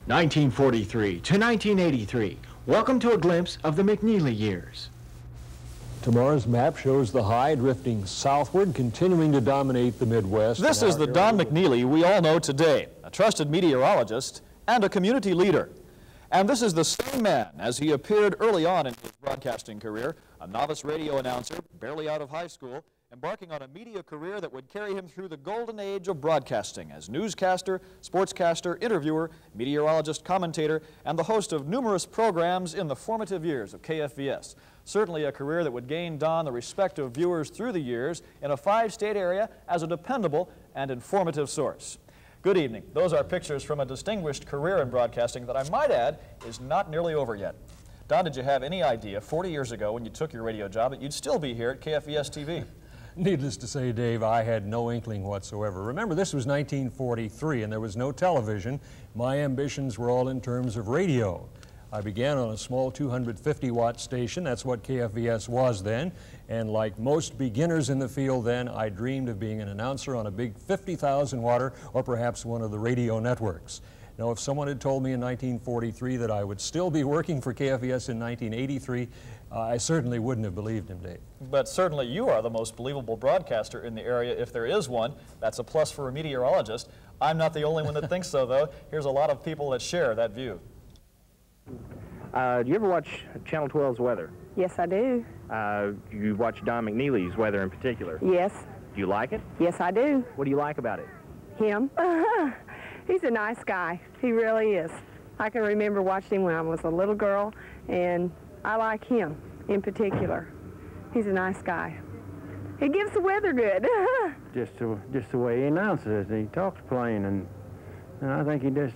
1943 to 1983. Welcome to a glimpse of the McNeely years. Tomorrow's map shows the high drifting southward, continuing to dominate the Midwest. This is the Don McNeely we all know today, a trusted meteorologist and a community leader. And this is the same man as he appeared early on in his broadcasting career, a novice radio announcer, barely out of high school, embarking on a media career that would carry him through the golden age of broadcasting as newscaster, sportscaster, interviewer, meteorologist, commentator, and the host of numerous programs in the formative years of KFVS. Certainly a career that would gain Don the respect of viewers through the years in a 5-state area as a dependable and informative source. Good evening. Those are pictures from a distinguished career in broadcasting that I might add is not nearly over yet. Don, did you have any idea 40 years ago when you took your radio job that you'd still be here at KFVS TV? Needless to say, Dave, I had no inkling whatsoever. Remember, this was 1943 and there was no television. My ambitions were all in terms of radio. I began on a small 250-watt station. That's what KFVS was then. And like most beginners in the field then, I dreamed of being an announcer on a big 50,000-watter or perhaps one of the radio networks. Now, if someone had told me in 1943 that I would still be working for KFVS in 1983, I certainly wouldn't have believed him, Dave. But certainly you are the most believable broadcaster in the area if there is one. That's a plus for a meteorologist. I'm not the only one that thinks so, though. Here's a lot of people that share that view. Do you ever watch Channel 12's weather? Yes, I do. You watch Don McNeely's weather in particular? Yes. Do you like it? Yes, I do. What do you like about it? Him. He's a nice guy. He really is. I can remember watching him when I was a little girl, and I like him in particular. He's a nice guy. He gives the weather good. just the way he announces it. He talks plain, and I think he just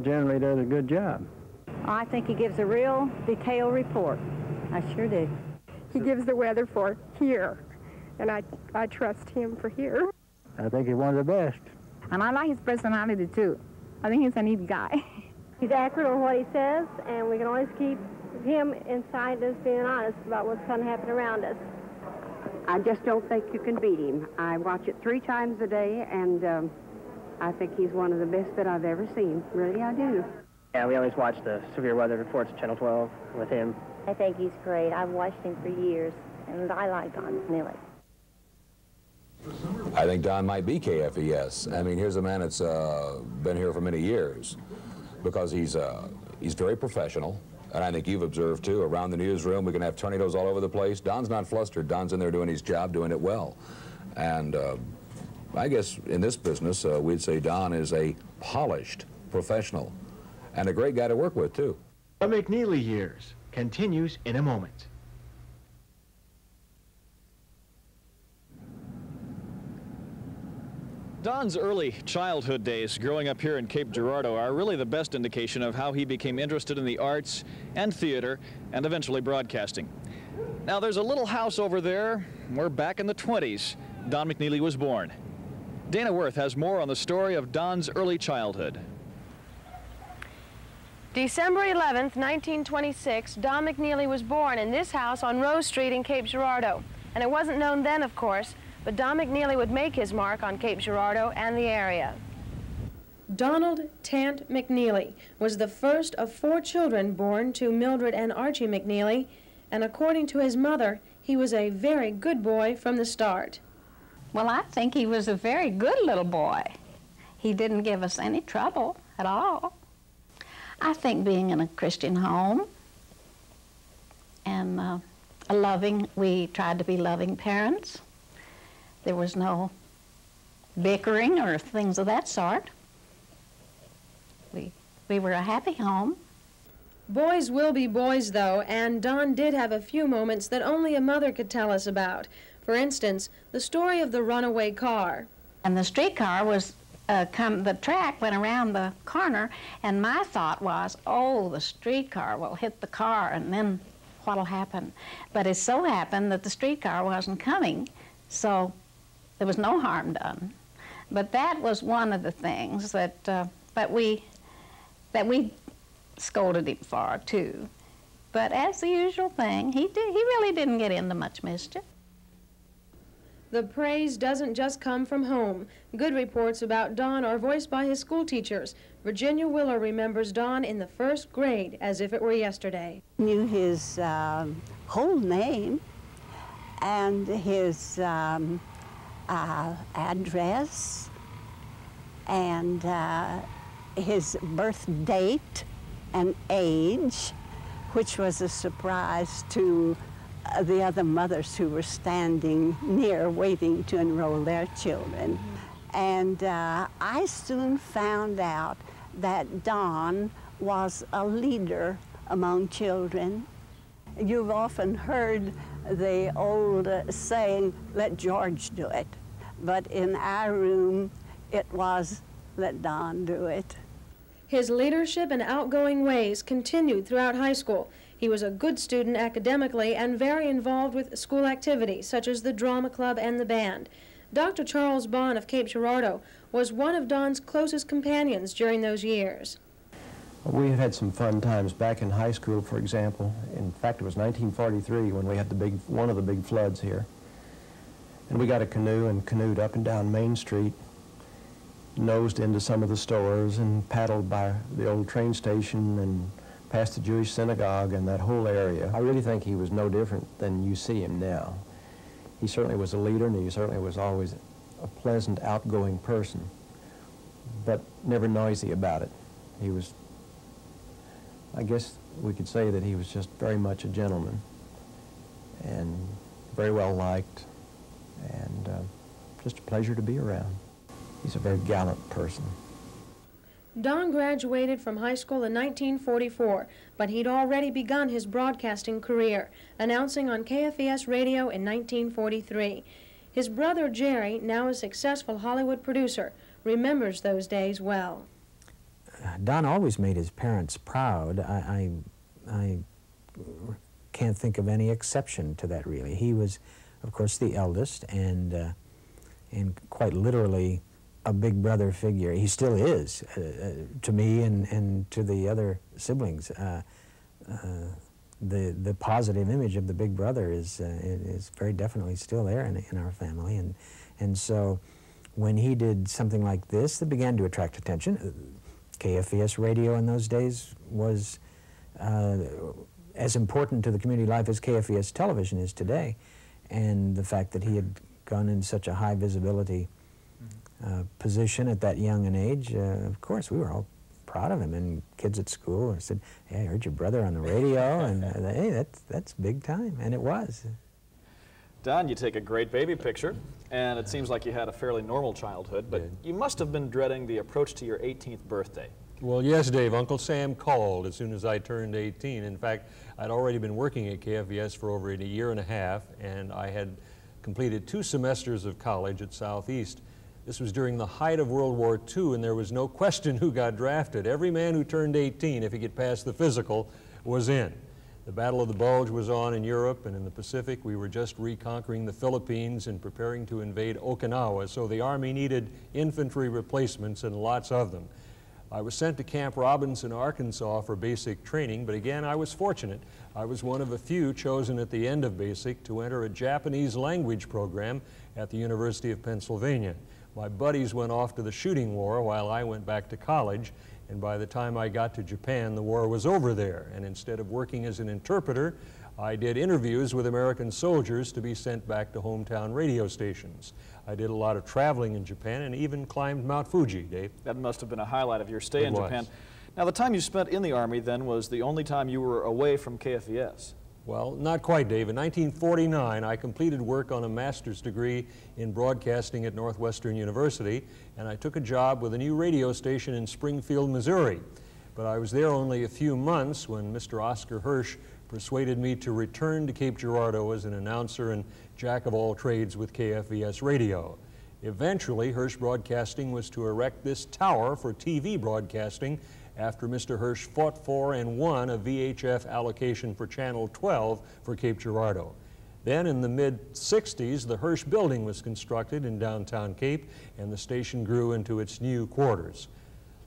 generally does a good job. I think he gives a real detailed report. I sure do. He gives the weather for here, and I trust him for here. I think he's one of the best. And I like his personality, too. I think he's a neat guy. He's accurate on what he says, and we can always keep him inside us being honest about what's going to happen around us. I just don't think you can beat him. I watch it 3 times a day, and I think he's one of the best that I've ever seen. Really, I do. Yeah, we always watch the severe weather reports at Channel 12 with him. I think he's great. I've watched him for years, and I like Don McNeely. I think Don might be KFVS. I mean, here's a man that's been here for many years because he's very professional. And I think you've observed, too, around the newsroom, we can have tornadoes all over the place. Don's not flustered. Don's in there doing his job, doing it well. And I guess in this business, we'd say Don is a polished professional and a great guy to work with, too. The McNeely years continues in a moment. Don's early childhood days growing up here in Cape Girardeau are really the best indication of how he became interested in the arts and theater and eventually broadcasting. Now there's a little house over there where back in the 20s Don McNeely was born. Dana Worth has more on the story of Don's early childhood. December 11th, 1926, Don McNeely was born in this house on Rose Street in Cape Girardeau. And it wasn't known then, of course, but Don McNeely would make his mark on Cape Girardeau and the area. Donald Tant McNeely was the first of 4 children born to Mildred and Archie McNeely, and according to his mother, he was a very good boy from the start. Well, I think he was a very good little boy. He didn't give us any trouble at all. I think being in a Christian home and we tried to be loving parents. There was no bickering or things of that sort. We were a happy home. Boys will be boys, though, and Don did have a few moments that only a mother could tell us about. For instance, the story of the runaway car. And the streetcar was, the track went around the corner, and my thought was, oh, the streetcar will hit the car, and then what'll happen? But it so happened that the streetcar wasn't coming, so there was no harm done. But that was one of the things that we scolded him for, too. But as the usual thing, he really didn't get into much mischief. The praise doesn't just come from home. Good reports about Don are voiced by his school teachers. Virginia Willer remembers Don in the first grade as if it were yesterday. Knew his whole name and his address and his birth date and age, which was a surprise to the other mothers who were standing near waiting to enroll their children. And I soon found out that Don was a leader among children. You've often heard the old saying, let George do it. But in our room, it was, let Don do it. His leadership and outgoing ways continued throughout high school. He was a good student academically and very involved with school activities such as the drama club and the band. Dr. Charles Bond of Cape Girardeau was one of Don's closest companions during those years. We had had some fun times back in high school, for example. In fact, it was 1943 when we had one of the big floods here. And we got a canoe and canoed up and down Main Street, nosed into some of the stores and paddled by the old train station and past the Jewish synagogue and that whole area. I really think he was no different than you see him now. He certainly was a leader, and he certainly was always a pleasant, outgoing person, but never noisy about it. He was, I guess we could say that he was just very much a gentleman and very well liked, and just a pleasure to be around. He's a very gallant person. Don graduated from high school in 1944, but he'd already begun his broadcasting career, announcing on KFES radio in 1943. His brother Jerry, now a successful Hollywood producer, remembers those days well. Don always made his parents proud. I can't think of any exception to that, really. He was, of course, the eldest and quite literally a big brother figure. He still is to me and to the other siblings. The positive image of the big brother is very definitely still there in our family, and so when he did something like this that began to attract attention, KFES radio in those days was as important to the community life as KFES television is today, and the fact that he had gone in such a high visibility position at that young an age, of course, we were all proud of him, and kids at school said, hey, I heard your brother on the radio, and hey, that's big time, and it was. Don, you take a great baby picture, and it seems like you had a fairly normal childhood, but you must have been dreading the approach to your 18th birthday. Well, yes, Dave. Uncle Sam called as soon as I turned 18. In fact, I'd already been working at KFES for over a year and a half, and I had completed 2 semesters of college at Southeast. This was during the height of World War II, and there was no question who got drafted. Every man who turned 18, if he could pass the physical, was in. The Battle of the Bulge was on in Europe, and in the Pacific, we were just reconquering the Philippines and preparing to invade Okinawa, so the Army needed infantry replacements, and lots of them. I was sent to Camp Robinson, Arkansas for basic training, but again, I was fortunate. I was one of a few chosen at the end of basic to enter a Japanese language program at the University of Pennsylvania. My buddies went off to the shooting war while I went back to college, and by the time I got to Japan, the war was over there, and instead of working as an interpreter, I did interviews with American soldiers to be sent back to hometown radio stations. I did a lot of traveling in Japan and even climbed Mount Fuji, Dave. That must have been a highlight of your stay in Japan. Now, the time you spent in the Army then was the only time you were away from KFES. Well, not quite, Dave. In 1949, I completed work on a master's degree in broadcasting at Northwestern University, and I took a job with a new radio station in Springfield, Missouri. But I was there only a few months when Mr. Oscar Hirsch persuaded me to return to Cape Girardeau as an announcer and jack of all trades with KFES radio. Eventually, Hirsch Broadcasting was to erect this tower for TV broadcasting after Mr. Hirsch fought for and won a VHF allocation for Channel 12 for Cape Girardeau. Then in the mid-60s, the Hirsch building was constructed in downtown Cape, and the station grew into its new quarters.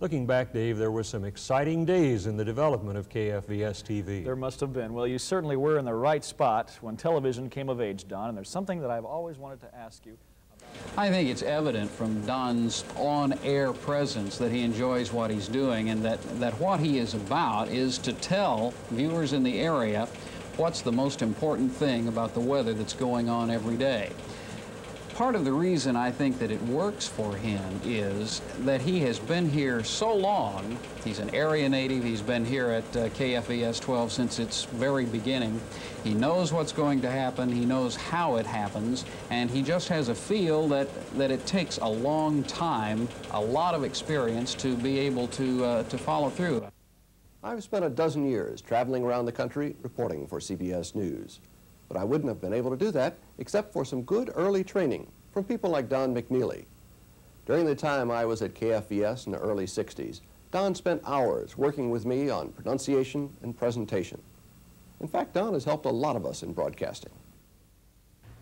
Looking back, Dave, there were some exciting days in the development of KFVS-TV. There must have been. Well, you certainly were in the right spot when television came of age, Don, and there's something that I've always wanted to ask you. I think it's evident from Don's on-air presence that he enjoys what he's doing, and that what he is about is to tell viewers in the area what's the most important thing about the weather that's going on every day. Part of the reason I think that it works for him is that he has been here so long. He's an area native. He's been here at KFVS 12 since its very beginning. He knows what's going to happen. He knows how it happens. And he just has a feel that it takes a long time, a lot of experience to be able to follow through. I've spent a dozen years traveling around the country reporting for CBS News. But I wouldn't have been able to do that except for some good early training from people like Don McNeely. During the time I was at KFVS in the early 60s, Don spent hours working with me on pronunciation and presentation. In fact, Don has helped a lot of us in broadcasting.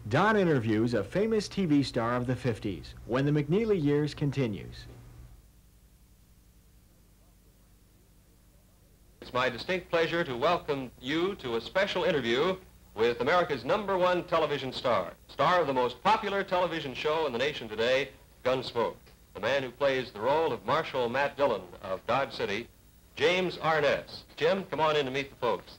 Don interviews a famous TV star of the 50s when the McNeely Years continues. It's my distinct pleasure to welcome you to a special interview with America's #1 television star of the most popular television show in the nation today, Gunsmoke, the man who plays the role of Marshal Matt Dillon of Dodge City, James Arness. Jim, come on in to meet the folks.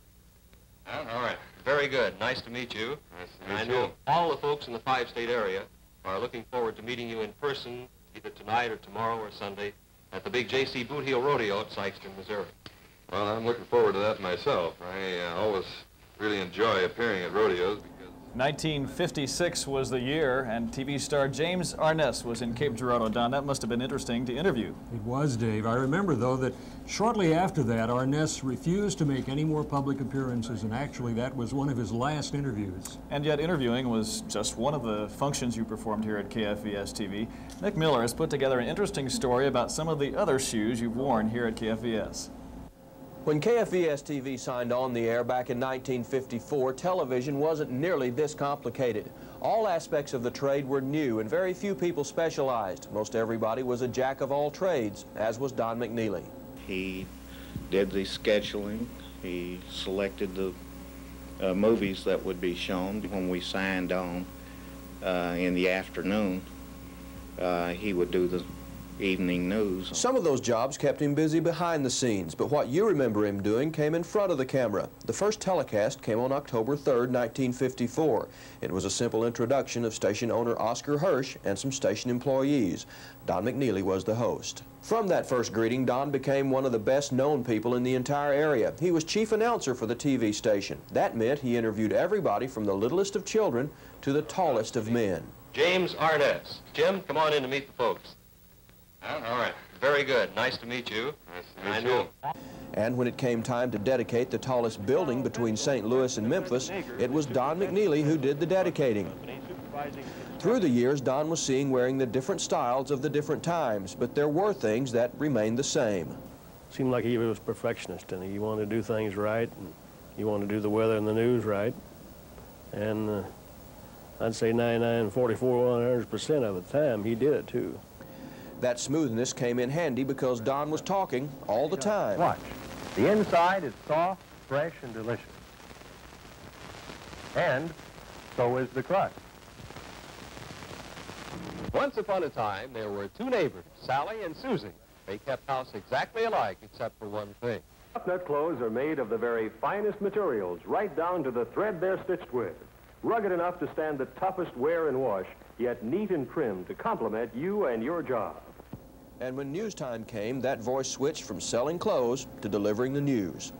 All right. Very good. Nice to meet you. Nice to meet I know all the folks in the 5-state area are looking forward to meeting you in person, either tonight or tomorrow or Sunday, at the big J.C. Boot Heel Rodeo at Sykeston, Missouri. Well, I'm looking forward to that myself. I always really enjoy appearing at rodeos because 1956 was the year, and TV star James Arness was in Cape Girardeau. Don, that must have been interesting to interview. It was, Dave. I remember, though, that shortly after that, Arness refused to make any more public appearances, and actually that was one of his last interviews. And yet interviewing was just one of the functions you performed here at KFVS-TV. Nick Miller has put together an interesting story about some of the other shoes you've worn here at KFVS. When KFVS-TV signed on the air back in 1954, television wasn't nearly this complicated. All aspects of the trade were new and very few people specialized. Most everybody was a jack of all trades, as was Don McNeely. He did the scheduling. He selected the movies that would be shown. When we signed on in the afternoon, he would do the evening news. Some of those jobs kept him busy behind the scenes, but what you remember him doing came in front of the camera. The first telecast came on October 3rd, 1954. It was a simple introduction of station owner Oscar Hirsch and some station employees. Don McNeely was the host. From that first greeting, Don became one of the best-known people in the entire area. He was chief announcer for the TV station. That meant he interviewed everybody from the littlest of children to the tallest of men. James Arness. Jim, come on in to meet the folks. All right. Very good. Nice to meet you. Nice to meet you. And when it came time to dedicate the tallest building between St. Louis and Memphis, it was Don McNeely who did the dedicating. Through the years, Don was seen wearing the different styles of the different times, but there were things that remained the same. Seemed like he was a perfectionist, and he wanted to do things right, and he wanted to do the weather and the news right. And I'd say 99, 44, 100% of the time, he did it too. That smoothness came in handy because Don was talking all the time. Watch. The inside is soft, fresh, and delicious. And so is the crust. Once upon a time, there were two neighbors, Sally and Susie. They kept house exactly alike, except for one thing. Nut clothes are made of the very finest materials, right down to the thread they're stitched with. Rugged enough to stand the toughest wear and wash, yet neat and trim to complement you and your job. And when news time came, that voice switched from selling clothes to delivering the news.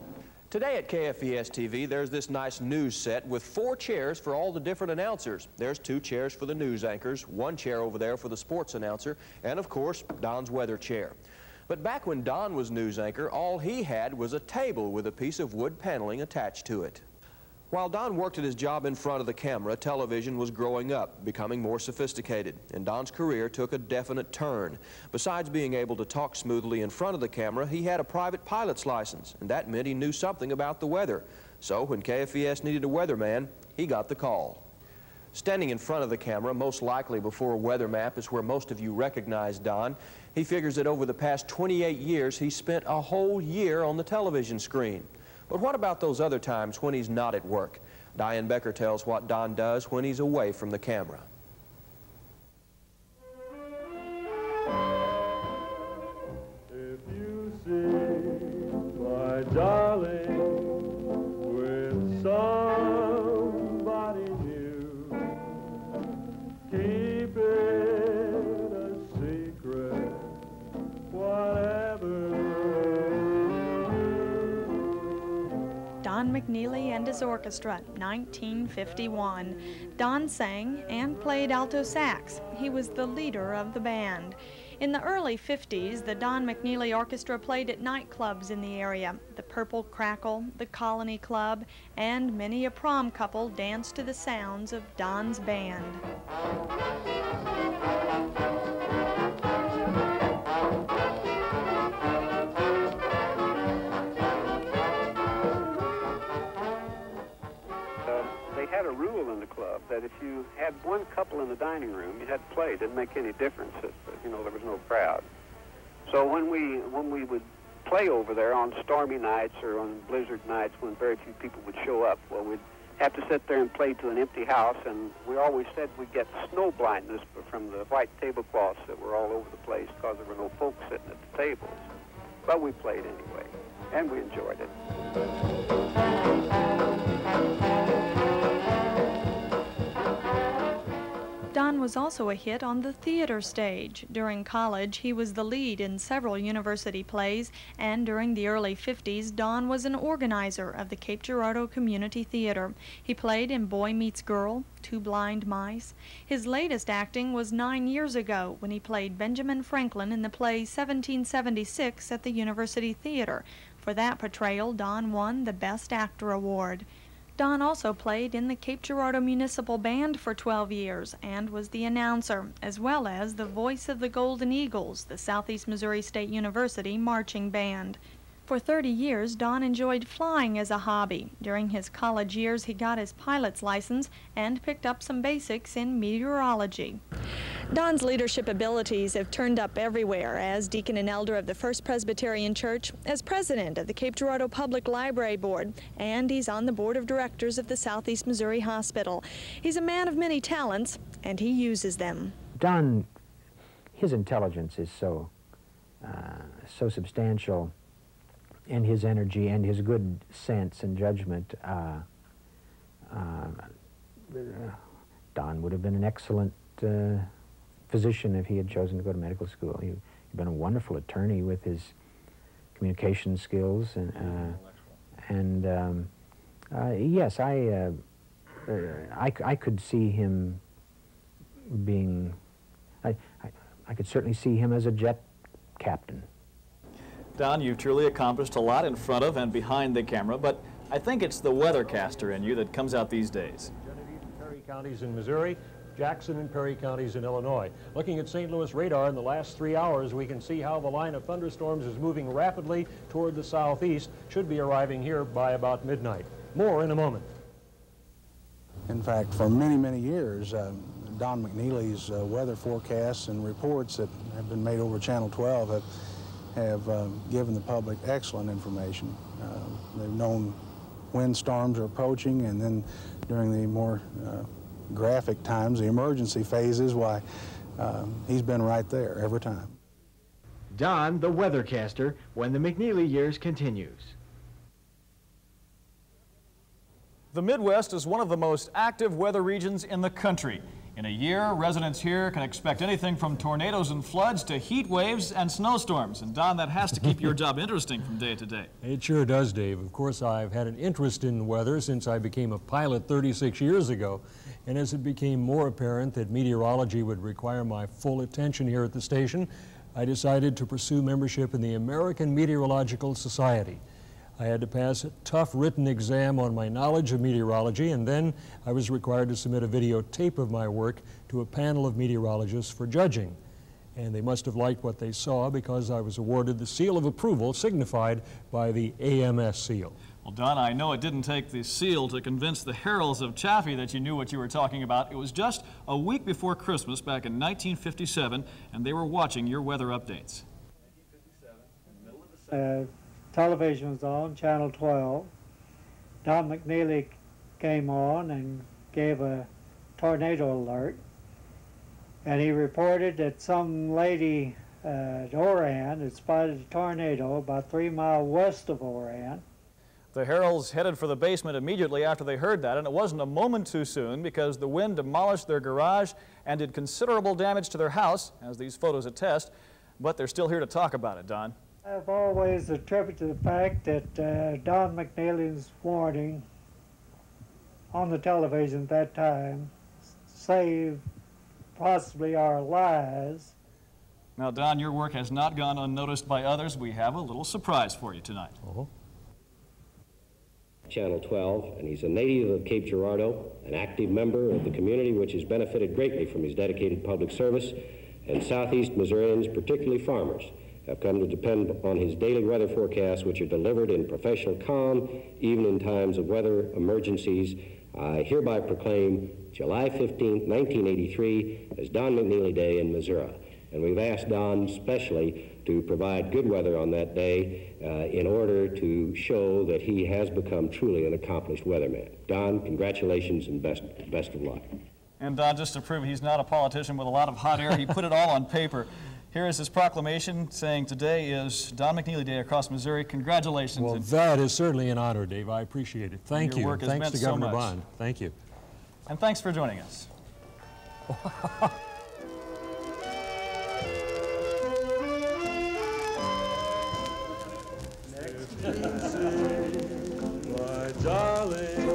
Today at KFVS-TV, there's this nice news set with 4 chairs for all the different announcers. There's 2 chairs for the news anchors, 1 chair over there for the sports announcer, and of course, Don's weather chair. But back when Don was news anchor, all he had was a table with a piece of wood paneling attached to it. While Don worked at his job in front of the camera, television was growing up, becoming more sophisticated, and Don's career took a definite turn. Besides being able to talk smoothly in front of the camera, he had a private pilot's license, and that meant he knew something about the weather. So when KFVS needed a weatherman, he got the call. Standing in front of the camera, most likely before a weather map, is where most of you recognize Don. He figures that over the past 28 years, he spent a whole year on the television screen. But what about those other times when he's not at work? Diane Becker tells what Don does when he's away from the camera. If you see my darling with somebody new, keep it a secret, whatever. Don McNeely and his orchestra, 1951. Don sang and played alto sax. He was the leader of the band. In the early 50s, the Don McNeely Orchestra played at nightclubs in the area. The Purple Crackle, the Colony Club, and many a prom couple danced to the sounds of Don's band. They had a rule in the club that if you had one couple in the dining room, you had to play. It didn't make any difference if, you know, there was no crowd. So when we would play over there on stormy nights or on blizzard nights when very few people would show up, well, we'd have to sit there and play to an empty house, and we always said we'd get snow blindness from the white tablecloths that were all over the place because there were no folks sitting at the tables. But we played anyway, and we enjoyed it. Don was also a hit on the theater stage. During college, he was the lead in several university plays, and during the early 50s, Don was an organizer of the Cape Girardeau Community Theater. He played in Boy Meets Girl, Two Blind Mice. His latest acting was 9 years ago when he played Benjamin Franklin in the play 1776 at the University Theater. For that portrayal, Don won the Best Actor Award. Don also played in the Cape Girardeau Municipal Band for 12 years and was the announcer, as well as the voice of the Golden Eagles, the Southeast Missouri State University marching band. For 30 years, Don enjoyed flying as a hobby. During his college years, he got his pilot's license and picked up some basics in meteorology. Don's leadership abilities have turned up everywhere as deacon and elder of the First Presbyterian Church, as president of the Cape Girardeau Public Library Board, and he's on the board of directors of the Southeast Missouri Hospital. He's a man of many talents, and he uses them. Don, his intelligence is so substantial, and his energy and his good sense and judgment. Don would have been an excellent physician if he had chosen to go to medical school. He'd been a wonderful attorney with his communication skills, and yes, I could see him being. I could certainly see him as a jet captain. Don, you've truly accomplished a lot in front of and behind the camera, but I think it's the weathercaster in you that comes out these days. Genevieve and Perry counties in Missouri, Jackson and Perry counties in Illinois. Looking at St. Louis radar in the last 3 hours, we can see how the line of thunderstorms is moving rapidly toward the southeast, should be arriving here by about midnight. More in a moment. In fact, for many, many years, Don McNeely's weather forecasts and reports that have been made over Channel 12 have given the public excellent information. They've known when storms are approaching, and then during the more graphic times, the emergency phases, why he's been right there every time. Don, the weathercaster, when the McNeely Years continues. The Midwest is one of the most active weather regions in the country. In a year, residents here can expect anything from tornadoes and floods to heat waves and snowstorms. And Don, that has to keep your job interesting from day to day. It sure does, Dave. Of course, I've had an interest in weather since I became a pilot 36 years ago. And as it became more apparent that meteorology would require my full attention here at the station, I decided to pursue membership in the American Meteorological Society. I had to pass a tough written exam on my knowledge of meteorology, and then I was required to submit a videotape of my work to a panel of meteorologists for judging. And they must have liked what they saw, because I was awarded the seal of approval signified by the AMS seal. Well, Don, I know it didn't take the seal to convince the heralds of Chaffee that you knew what you were talking about. It was just a week before Christmas back in 1957, and they were watching your weather updates. Television was on, Channel 12. Don McNeely came on and gave a tornado alert. And he reported that some lady at Oran had spotted a tornado about 3 miles west of Oran. The heralds headed for the basement immediately after they heard that, and it wasn't a moment too soon because the wind demolished their garage and did considerable damage to their house, as these photos attest, but they're still here to talk about it, Don. I've always attributed the fact that Don McNeely's warning on the television at that time saved possibly our lives. Now, Don, your work has not gone unnoticed by others. We have a little surprise for you tonight. Channel 12, and he's a native of Cape Girardeau, an active member of the community which has benefited greatly from his dedicated public service, and southeast Missourians, particularly farmers, have come to depend upon his daily weather forecasts, which are delivered in professional calm, even in times of weather emergencies. I hereby proclaim July 15, 1983 as Don McNeely Day in Missouri. And we've asked Don specially to provide good weather on that day in order to show that he has become truly an accomplished weatherman. Don, congratulations and best of luck. And Don, just to prove he's not a politician with a lot of hot air, he put it all on paper. Here is his proclamation saying today is Don McNeely Day across Missouri. Congratulations. Well, that is certainly an honor, Dave. I appreciate it. Thank you. Your work has Thanks meant to so Governor much. Bond. Thank you. And thanks for joining us. My darling,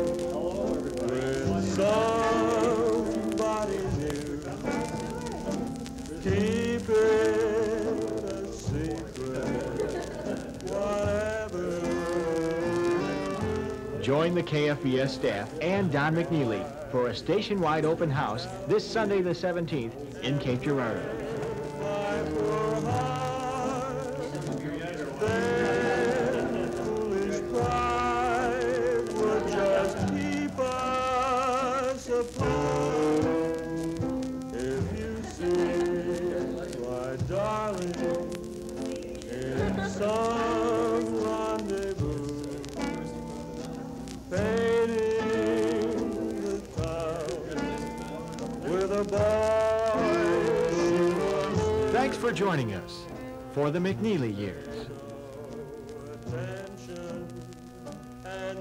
with somebody new, keep it a secret, whatever. Join the KFBS staff and Don McNeely for a station-wide open house this Sunday the 17th in Cape Girardeau. Some rendezvous, painting the town with a boy. Thanks for joining us for the McNeely Years. Attention and